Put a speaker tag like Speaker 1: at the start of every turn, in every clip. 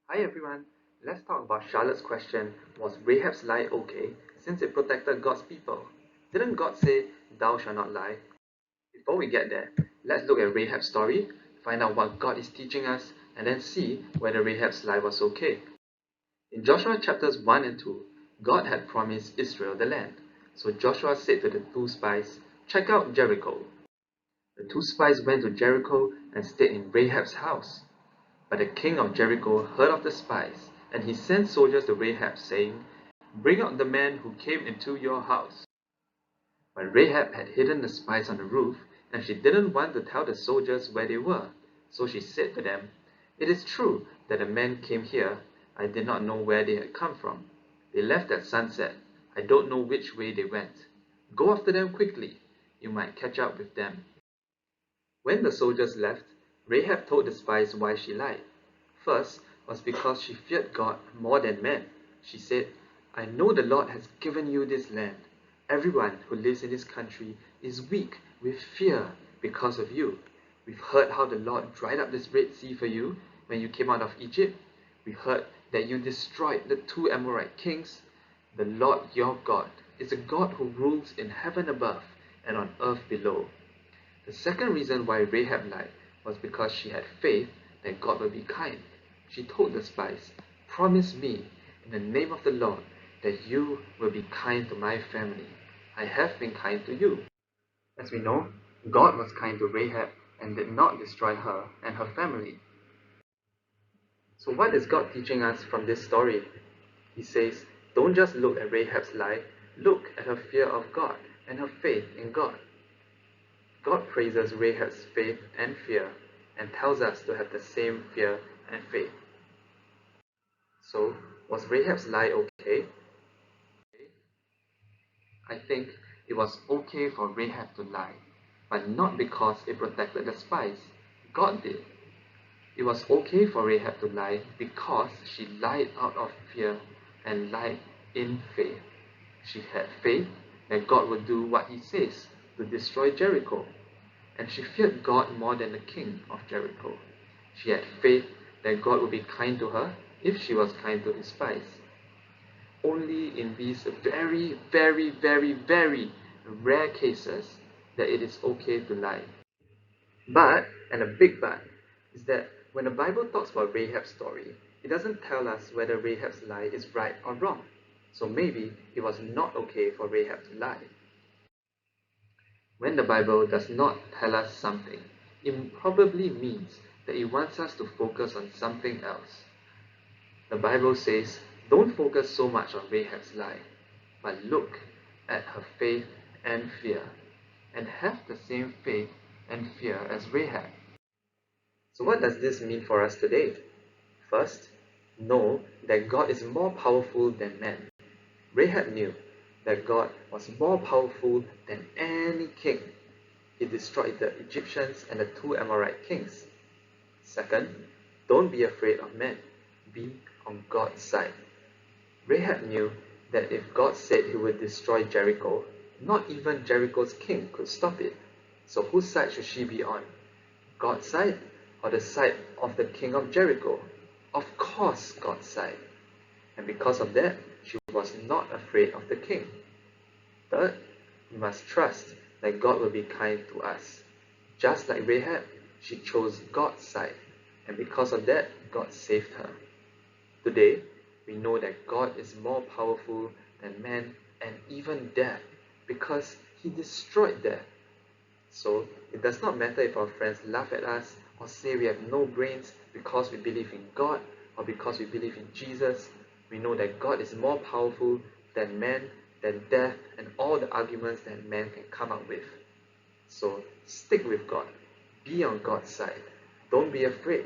Speaker 1: Hi everyone, let's talk about Charlotte's question, was Rahab's lie okay since it protected God's people? Didn't God say, thou shalt not lie? Before we get there, let's look at Rahab's story, find out what God is teaching us, and then see whether Rahab's lie was okay. In Joshua chapters 1 and 2, God had promised Israel the land. So Joshua said to the two spies, check out Jericho. The two spies went to Jericho and stayed in Rahab's house. But the king of Jericho heard of the spies, and he sent soldiers to Rahab, saying, bring out the man who came into your house. But Rahab had hidden the spies on the roof, and she didn't want to tell the soldiers where they were. So she said to them, it is true that the men came here. I did not know where they had come from. They left at sunset. I don't know which way they went. Go after them quickly. You might catch up with them. When the soldiers left, Rahab told the spies why she lied. First was because she feared God more than men. She said, I know the Lord has given you this land. Everyone who lives in this country is weak with fear because of you. We've heard how the Lord dried up this Red Sea for you when you came out of Egypt. We heard that you destroyed the two Amorite kings. The Lord your God is a God who rules in heaven above and on earth below. The second reason why Rahab lied was because she had faith that God would be kind. She told the spies, promise me in the name of the Lord that you will be kind to my family. I have been kind to you. As we know, God was kind to Rahab and did not destroy her and her family. So what is God teaching us from this story? He says, don't just look at Rahab's lie, look at her fear of God and her faith in God. God praises Rahab's faith and fear and tells us to have the same fear and faith. So, was Rahab's lie okay? I think it was okay for Rahab to lie, but not because it protected the spies. God did. It was okay for Rahab to lie because she lied out of fear and lied in faith. She had faith that God would do what he says to destroy Jericho. And she feared God more than the king of Jericho. She had faith that God would be kind to her if she was kind to his spies. Only in these very, very, very, very rare cases that it is okay to lie. But, and a big but, is that when the Bible talks about Rahab's story, it doesn't tell us whether Rahab's lie is right or wrong. So maybe it was not okay for Rahab to lie. When the Bible does not tell us something, it probably means that it wants us to focus on something else. The Bible says, don't focus so much on Rahab's lie, but look at her faith and fear, and have the same faith and fear as Rahab. So what does this mean for us today? First, know that God is more powerful than man. Rahab knew that God was more powerful than any king. He destroyed the Egyptians and the two Amorite kings. Second, don't be afraid of men. Be on God's side. Rahab knew that if God said he would destroy Jericho, not even Jericho's king could stop it. So whose side should she be on? God's side or the side of the king of Jericho? Of course, God's side. And because of that, she was not afraid of the king. Third, we must trust that God will be kind to us. Just like Rahab, she chose God's side, and because of that, God saved her. Today, we know that God is more powerful than man and even death, because he destroyed death. So, it does not matter if our friends laugh at us or say we have no brains because we believe in God or because we believe in Jesus. We know that God is more powerful than man, than death, and all the arguments that man can come up with. So stick with God. Be on God's side. Don't be afraid.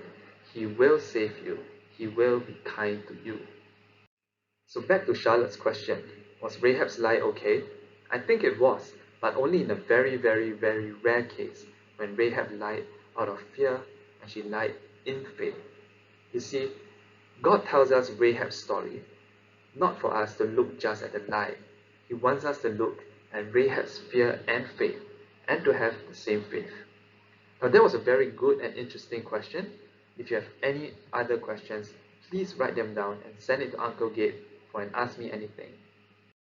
Speaker 1: He will save you. He will be kind to you. So back to Charlotte's question. Was Rahab's lie okay? I think it was, but only in a very, very, very rare case when Rahab lied out of fear and she lied in faith. You see, God tells us Rahab's story, not for us to look just at the lie. He wants us to look at Rahab's fear and faith, and to have the same faith. Now that was a very good and interesting question. If you have any other questions, Please write them down and send it to Uncle Gabe for an Ask Me Anything.